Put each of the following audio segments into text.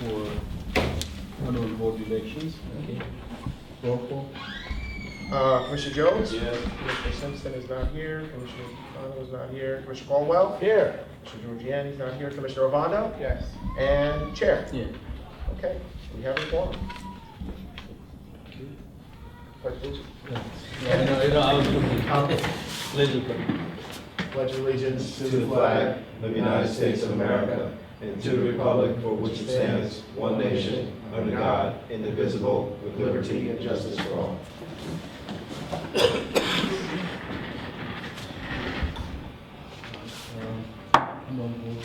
for annual board elections. Okay. Roll call. Commissioner Jones? Yes. Commissioner Simpson is not here. Commissioner Connell is not here. Commissioner Caldwell? Here. Commissioner Giuliani is not here. Commissioner Ovando? Yes. And Chair? Yeah. Okay, we have a quorum. Okay. Pledge allegiance. Yeah, I was looking. Laser cut. Pledge allegiance To the flag of the United States of America and to the republic for which it stands, one nation, under God, indivisible, with liberty and justice for all. Non-board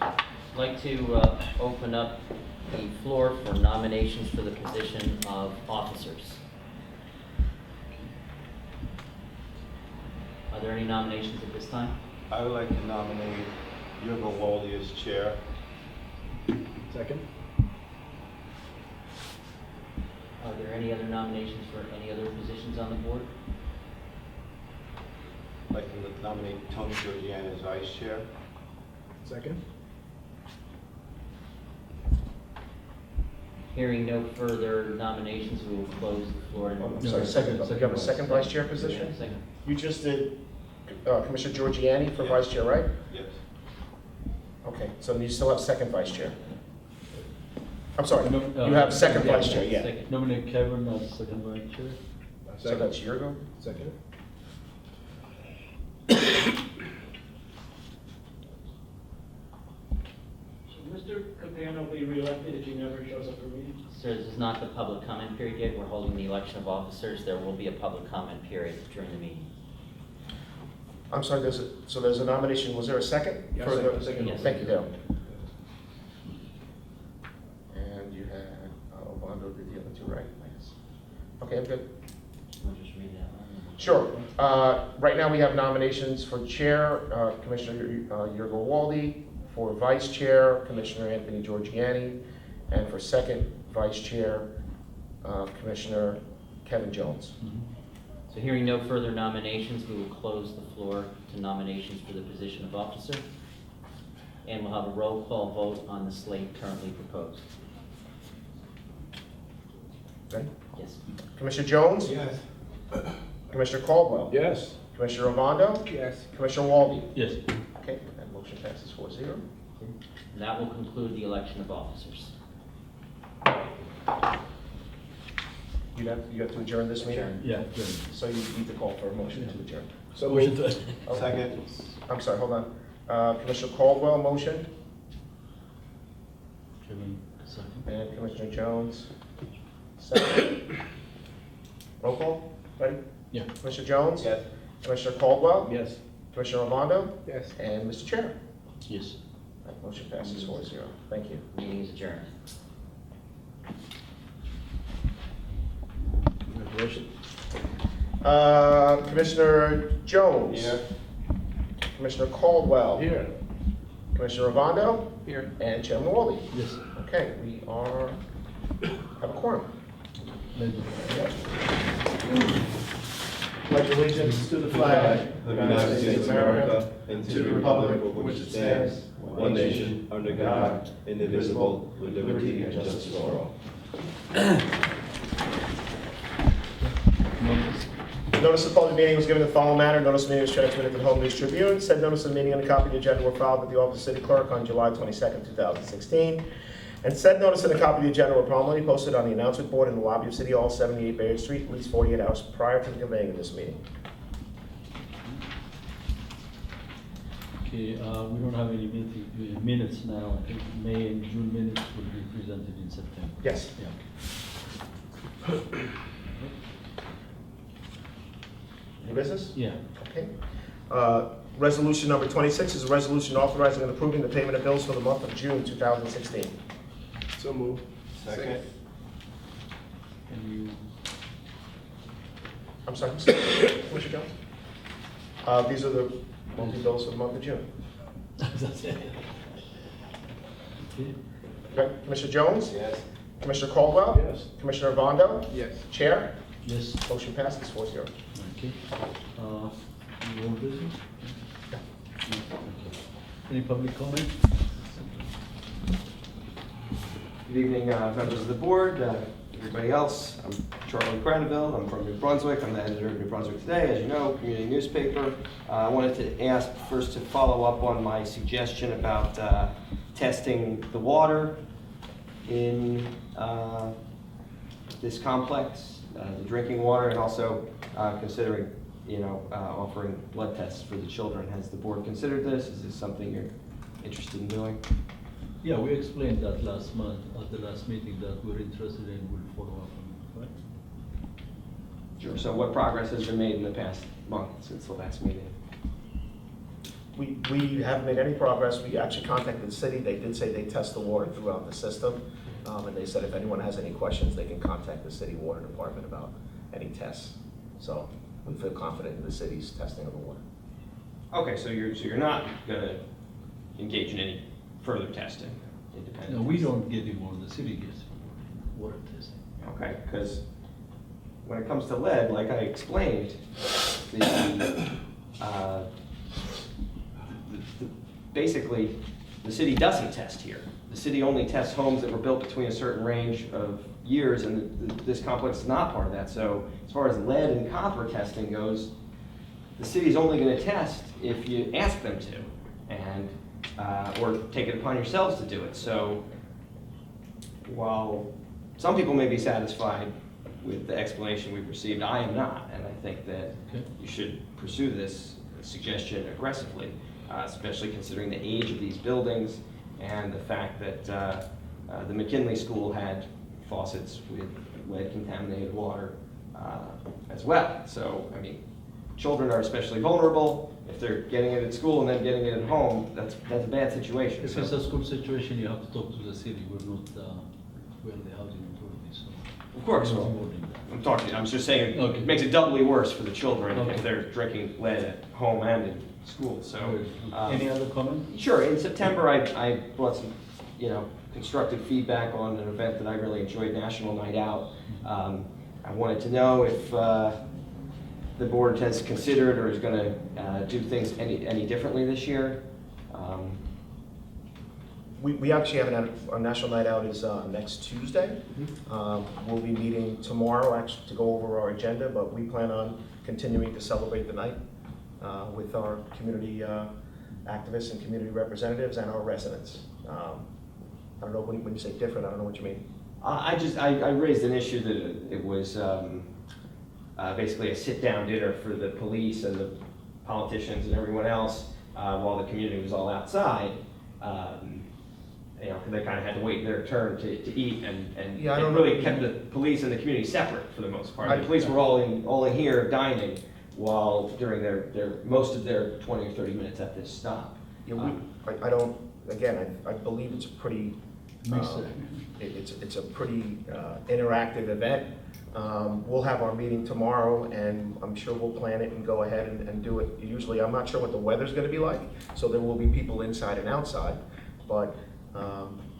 I'd like to open up the floor for nominations for the position of officers. Are there any nominations at this time? I would like to nominate Yurgo Waldy as chair. Second. Are there any other nominations for any other positions on the board? I'd like to nominate Tony Giuliani as vice chair. Second. Hearing no further nominations, we will close the floor. I'm sorry, second. You have a second vice chair position? Second. You just did Commissioner Giuliani for vice chair, right? Yes. Okay, so you still have second vice chair. I'm sorry, No, you have second vice chair, yeah. Second. Nominate Kevin as second vice chair. So that's Yurgo? Second. Should Mr. Capano be reelected if he never shows up for meetings? Sir, this is not the public comment period yet. We're holding the election of officers. There will be a public comment period during the meeting. I'm sorry, so there's a nomination, was there a second? Yes, For the- second. Yes. Thank you, Dale. And you had, Ovando did the other two, right? Yes. Okay, I'm good. We'll just read that one. Sure. Right now, we have nominations for chair, Commissioner Yurgo Waldy, for vice chair, Commissioner Anthony Giuliani, and for second vice chair, Commissioner Kevin Jones. So hearing no further nominations, we will close the floor to nominations for the position of officer. And we'll have a roll call vote on the slate currently proposed. Ready? Yes. Commissioner Jones? Yes. Commissioner Caldwell? Yes. Commissioner Ovando? Yes. Commissioner Waldy? Yes. Okay, that motion passes 4-0. And that will conclude the election of officers. You have to adjourn this meeting? Adjourn. Yeah. Good. So you need to call for a motion to adjourn. So motion to. Oh, Second. I'm sorry, hold on. Commissioner Caldwell, motion, Kevin, second. and Commissioner Jones, second. Roll call, ready? Yeah. Commissioner Jones? Yes. Commissioner Caldwell? Yes. Commissioner Ovando? Yes. And Mr. Chair? Yes. That motion passes 4-0. Thank you. Meeting is adjourned. Congratulations. Commissioner Jones? Here. Commissioner Caldwell? Here. Commissioner Ovando? Here. And Chairman Waldy? Yes. Okay, we have a quorum. Laser. Pledge allegiance to the flag of the United States of America and to the republic for which it stands, one nation, under God, indivisible, with liberty and justice for all. Notice. Notice of public meeting was given in the following manner. Notice of meeting was transmitted to the Home News Tribune. Said notice of the meeting and a copy of the agenda were filed with the Office of City Clerk on July 22nd, 2016. And said notice and a copy of the agenda were prominently posted on the announcement board in the lobby of City Hall, 78 Bayard Street, at least 48 hours prior to the convening of this meeting. Okay, we don't have any minutes now. I think May and June minutes will be presented in September. Yes. Yeah. Any business? Yeah. Okay. Resolution number 26 is a resolution authorizing and approving the payment of bills for the month of June 2016. So moved. Second. Can you? I'm sorry, Commissioner Jones? These are the monthly bills for the month of June. That's it. Okay. Okay, Commissioner Jones? Yes. Commissioner Caldwell? Yes. Commissioner Ovando? Yes. Chair? Yes. Motion passes 4-0. Okay. You old business? Yeah. Okay. Any public comment? Good evening, members of the board, everybody else. I'm Charlie Crandeville. I'm from New Brunswick. I'm the editor of New Brunswick Today, as you know, community newspaper. I wanted to ask first to follow up on my suggestion about testing the water in this complex, the drinking water, and also considering, offering blood tests for the children. Has the board considered this? Is this something you're interested in doing? Yeah, we explained that last month, at the last meeting, that we're interested and we'll follow up on it, right? Sure. So what progress has been made in the past month since the last meeting? We haven't made any progress. We actually contacted the city. They did say they test the water throughout the system. And they said if anyone has any questions, they can contact the city water department about any tests. So we feel confident in the city's testing of the water. Okay, so you're not going to engage in any further testing, independent? No, we don't get involved, the city gets involved in water testing. Okay, because when it comes to lead, like I explained, basically, the city doesn't test here. The city only tests homes that were built between a certain range of years, and this complex is not part of that. So as far as lead and copper testing goes, the city's only going to test if you ask them to, and or take it upon yourselves to do it. So while some people may be satisfied with the explanation we've received, I am not, and I think that you should pursue this suggestion aggressively, especially considering the age of these buildings and the fact that the McKinley School had faucets with lead-contaminated water as well. So, I mean, children are especially vulnerable. If they're getting it at school and then getting it at home, that's a bad situation. If it's a school situation, you have to talk to the city. We're not, we're the housing authority, so. Of course, we're not well, involved in that. I'm just saying, Okay. it makes it doubly worse for the children Okay. if they're drinking lead at home and in school, so. Any other comment? Sure, in September, I brought some, constructive feedback on an event that I really enjoyed, National Night Out. I wanted to know if the board has considered or is going to do things any differently this year. We actually have our National Night Out is next Tuesday. We'll be meeting tomorrow actually to go over our agenda, but we plan on continuing to celebrate the night with our community activists and community representatives and our residents. I don't know, when you say different, I don't know what you mean. I raised an issue that it was basically a sit-down dinner for the police and the politicians and everyone else while the community was all outside. Because they kind of had to wait their turn to eat, and Yeah, I it don't really know. kept the police and the community separate for the most part. The police were all in here dining while during their most of their 20 or 30 minutes at this stop. Yeah, I don't, again, I believe it's a pretty, Makes it's a pretty interactive event. We'll have our meeting tomorrow, and I'm sure we'll plan it and go ahead and do it. Usually, I'm not sure what the weather's gonna be like, so there will be people inside and outside, but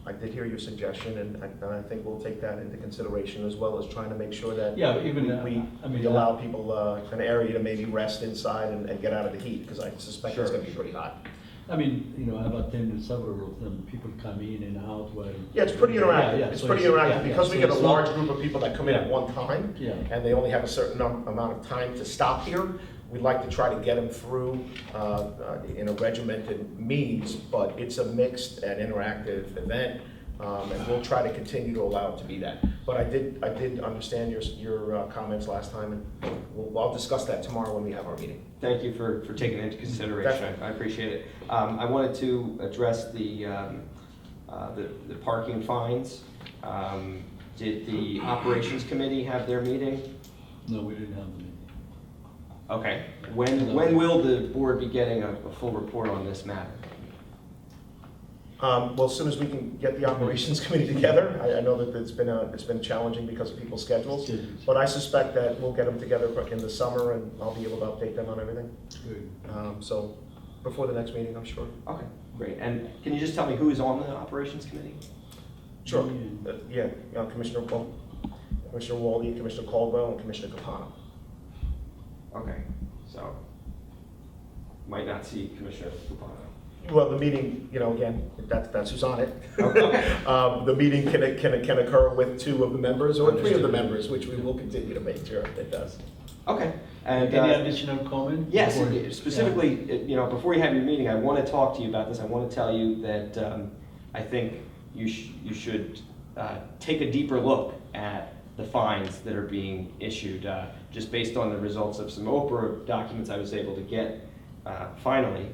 I did hear your suggestion, and I think we'll take that into consideration, as well as trying to make sure that Yeah, even, we allow people an area to maybe rest inside and get out of the heat, because I suspect it's Sure. gonna be pretty hot. I mean, I've attended several of them, people come in and out while. Yeah, it's pretty interactive. Yeah, It's so pretty yeah, interactive, yeah, because we so get a it's large not- group of people that come in at Yeah. one time, Yeah. and they only have a certain amount of time to stop here. We'd like to try to get them through in a regimented means, but it's a mixed and interactive event, and we'll try to continue to allow it to be that. But I did understand your comments last time, and I'll discuss that tomorrow when we have our meeting. Thank you for taking it into consideration. Definitely. I appreciate it. I wanted to address the parking fines. Did the operations committee have their meeting? No, we didn't have them. Okay. When will the board be getting a full report on this matter? Well, as soon as we can get the operations committee together. I know that it's been challenging because of people's schedules, but I suspect that we'll get them together in the summer, and I'll be able to update them on everything. Good. So before the next meeting, I'm sure. Okay, great. And can you just tell me who is on the operations committee? Sure. Yeah. Commissioner Walde, Commissioner Caldwell, and Commissioner Capano. Okay, so might not see Commissioner Lupano. Well, the meeting, you know, again, that's who's on it. Okay. The meeting can occur with 2 of the members or 3 of the Understood. members, which we will continue to make sure it does. Okay. And, Any additional comment? yes, Before- specifically, you know, before you have your meeting, I want to talk to you about this. I want to tell you that I think you should take a deeper look at the fines that are being issued, just based on the results of some Oprah documents I was able to get finally.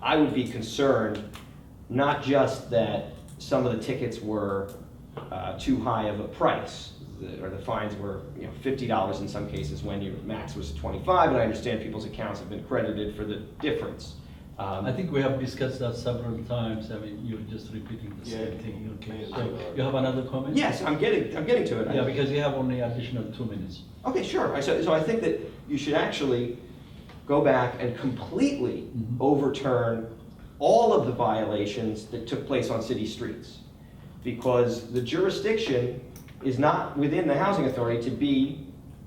I would be concerned, not just that some of the tickets were too high of a price, or the fines were, you know, $50 in some cases when your max was 25, and I understand people's accounts have been credited for the difference. I think we have discussed that several times. I mean, you're just repeating the same thing. Okay, so you have another comment? Yes, I'm getting to it. Yeah, because you have only additional 2 minutes. Okay, sure. So I think that you should actually go back and completely overturn all of the violations that took place on city streets, because the jurisdiction is not within the housing authority to be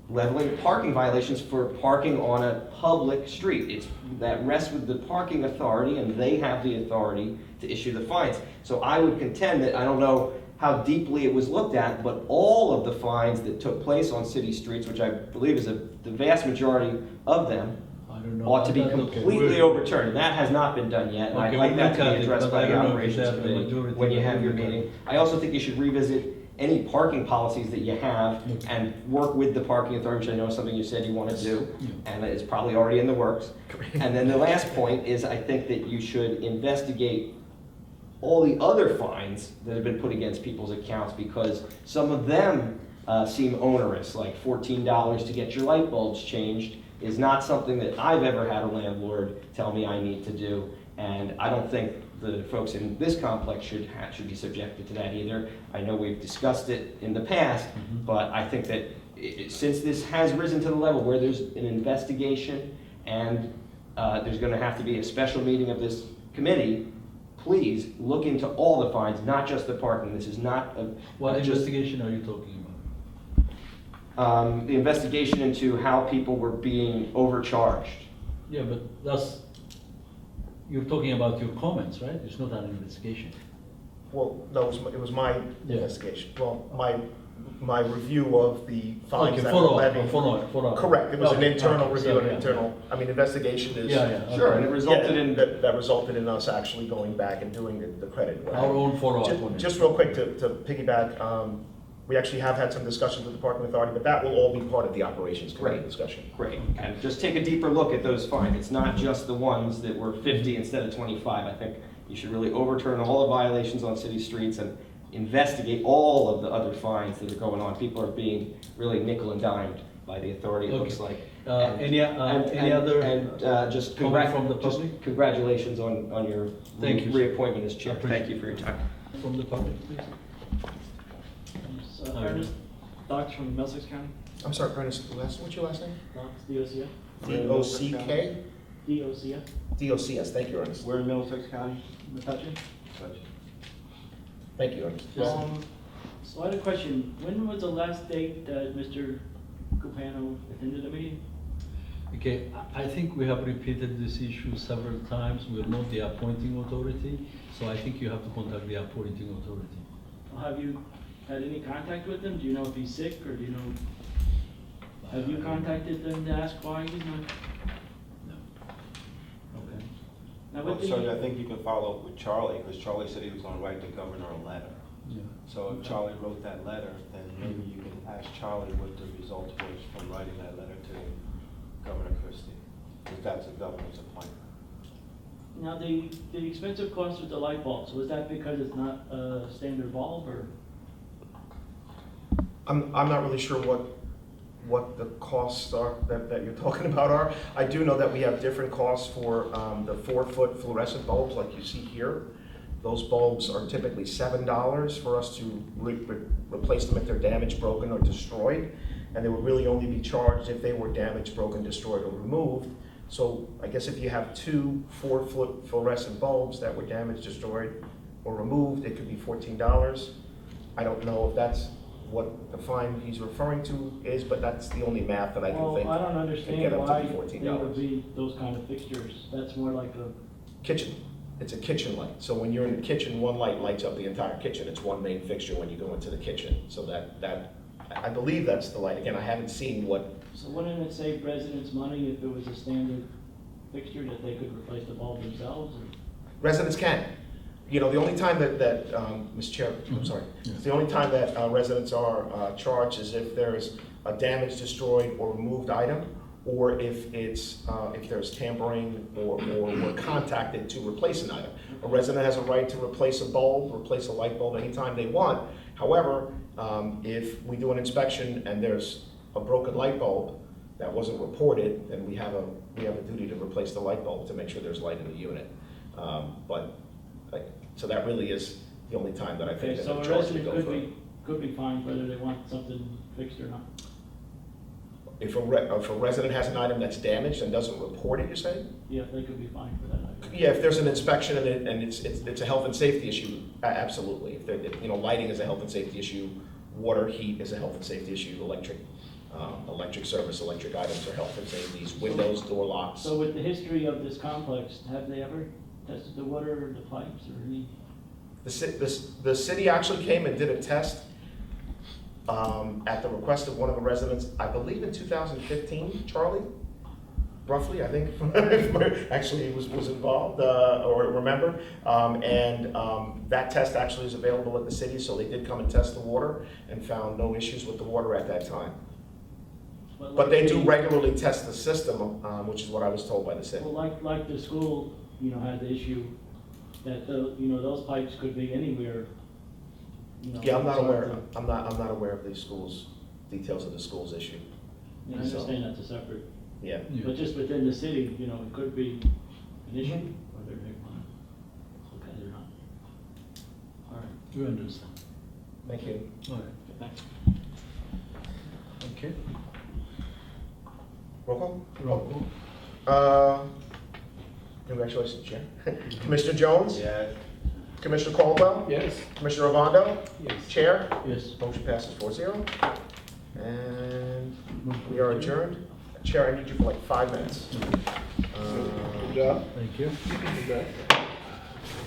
leveling parking violations for parking on a public street. That rests with the parking authority, and they have the authority to issue the fines. So I would contend that, I don't know how deeply it was looked at, but all of the fines that took place on city streets, which I believe is the vast majority of them, I don't know. ought to be That's okay. completely We're- overturned. And that has not been done yet, and I'd Okay, like we'll that to look at be it, addressed but I by the don't know if operations that the committee majority when you will have your look at it. meeting. I also think you should revisit any parking policies that you have and work with the parking authority, which I know is something you said you want to do, and it's probably already in the works. And then the last point is, I think that you should investigate all the other fines that have been put against people's accounts, because some of them seem onerous, like $14 to get your light bulbs changed is not something that I've ever had a landlord tell me I need to do, and I don't think the folks in this complex should be subjected to that either. I know we've discussed it in the past, but I think that since this has risen to the level where there's an investigation and there's going to have to be a special meeting of this committee, please look into all the fines, not just the parking. This is not a... What just- investigation are you talking about? the investigation into how people were being overcharged. Yeah, but you're talking about your comments, right? It's not an investigation. Well, no, it was my Yeah. investigation. Well, my review of the fines Okay, that were levied. follow up. Correct, it was an Okay, internal okay, review, so, an yeah. internal, I mean, investigation is. Yeah. Sure, okay. and it resulted Yeah, in... that resulted in us actually going back and doing the credit. Our own follow-up on it. Just real quick to piggyback, we actually have had some discussions with the parking authority, but that will all be part of the operations committee Great. discussion. Great, and just take a deeper look at those fines. It's not just the ones that were 50 instead of 25. I think you should really overturn all the violations on city streets and investigate all of the other fines that are going on. People are being really nickel and dimed by the authority, it looks like. Any other Just comment from the public? congratulations on your Thank you, sir. reappointment as chair. Appreciate Thank you for your time. From the public, please? Ernest Docks from Middlesex County. I'm sorry, Ernest, what's your last name? Docks, D-O-C-S. D-O-C-K? D-O-C-S. D-O-C-S, thank you, Ernest. We're in Middlesex County. Metuchen. Thank you, Ernest. So I had a question. When was the last date that Mr. Cupano attended the meeting? Okay, I think we have repeated this issue several times. We're not the appointing authority, so I think you have to contact the appointing authority. Have you had any contact with him? Do you know if he's sick, or do you know? Have you contacted them to ask why he's not? No. Okay. Now, Well, what did so he- I think you can follow up with Charlie, because Charlie said he was gonna write the governor a letter. Yeah. So if Charlie wrote that letter, then maybe you can ask Charlie what the result was from writing that letter to Governor Christie, because that's the governor's appointment. Now, the expensive cost with the light bulbs, was that because it's not a standard bulb, or? I'm not really sure what the costs are that you're talking about are. I do know that we have different costs for the 4-foot fluorescent bulbs like you see here. Those bulbs are typically $7 for us to replace them if they're damaged, broken, or destroyed. And they would really only be charged if they were damaged, broken, destroyed, or removed. So I guess if you have 2 4-foot fluorescent bulbs that were damaged, destroyed, or removed, it could be $14. I don't know if that's what the fine he's referring to is, but that's the only math that I can think. Well, I don't get understand up to why $14. there would be those kind of fixtures. That's more like a, Kitchen, it's a kitchen light. So when you're in the kitchen, one light lights up the entire kitchen. It's one main fixture when you go into the kitchen. So I believe that's the light. Again, I haven't seen what, so wouldn't it save residents money if it was a standard fixture that they could replace the bulb themselves? Or? residents can. You know, the only time that, Mr. Chair, I'm sorry, the only time that residents are charged is if there's a damaged, destroyed, or removed item, or if it's, if there's tampering or we're contacted to replace an item. A resident has a right to replace a bulb, replace a light bulb anytime they want. However, if we do an inspection and there's a broken light bulb that wasn't reported, then we have a duty to replace the light bulb to make sure there's light in the unit. So that really is the only time that I think Okay, that so the a charge would resident go for. could be fined whether they want something fixed or not. If a resident has an item that's damaged and doesn't report it, you're saying? Yeah, they could be fined for that item. Yeah, if there's an inspection and it's a health and safety issue, absolutely. If lighting is a health and safety issue, water, heat is a health and safety issue, electric service, electric items are health and safety, windows, door locks. So with the history of this complex, have they ever tested the water or the pipes or any? The city actually came and did a test at the request of one of the residents, I believe in 2015, Charlie, roughly, I think, actually was involved or remember. That test actually is available at the city, so they did come and test the water and found no issues with the water at that time. But they do regularly test the system, which is what I was told by the city. Well, like the school, had the issue that those pipes could be anywhere. Yeah, I'm not so aware. I'm not aware of the schools, details of the school's issue. I understand that's a separate, Yeah. Yeah. but just within the city, it could be an issue, whether they want to look at it or not. All right. We understand. Thank you. All right. Thanks. Okay. Roll Roll call. Congratulations, Chair. Commissioner Jones? Yes. Commissioner Caldwell? Yes. Commissioner Ovando? Yes. Chair? Yes. Motion passes 4-0. And we are adjourned. Chair, I need you for like 5 minutes. Good job. Thank you. Good job.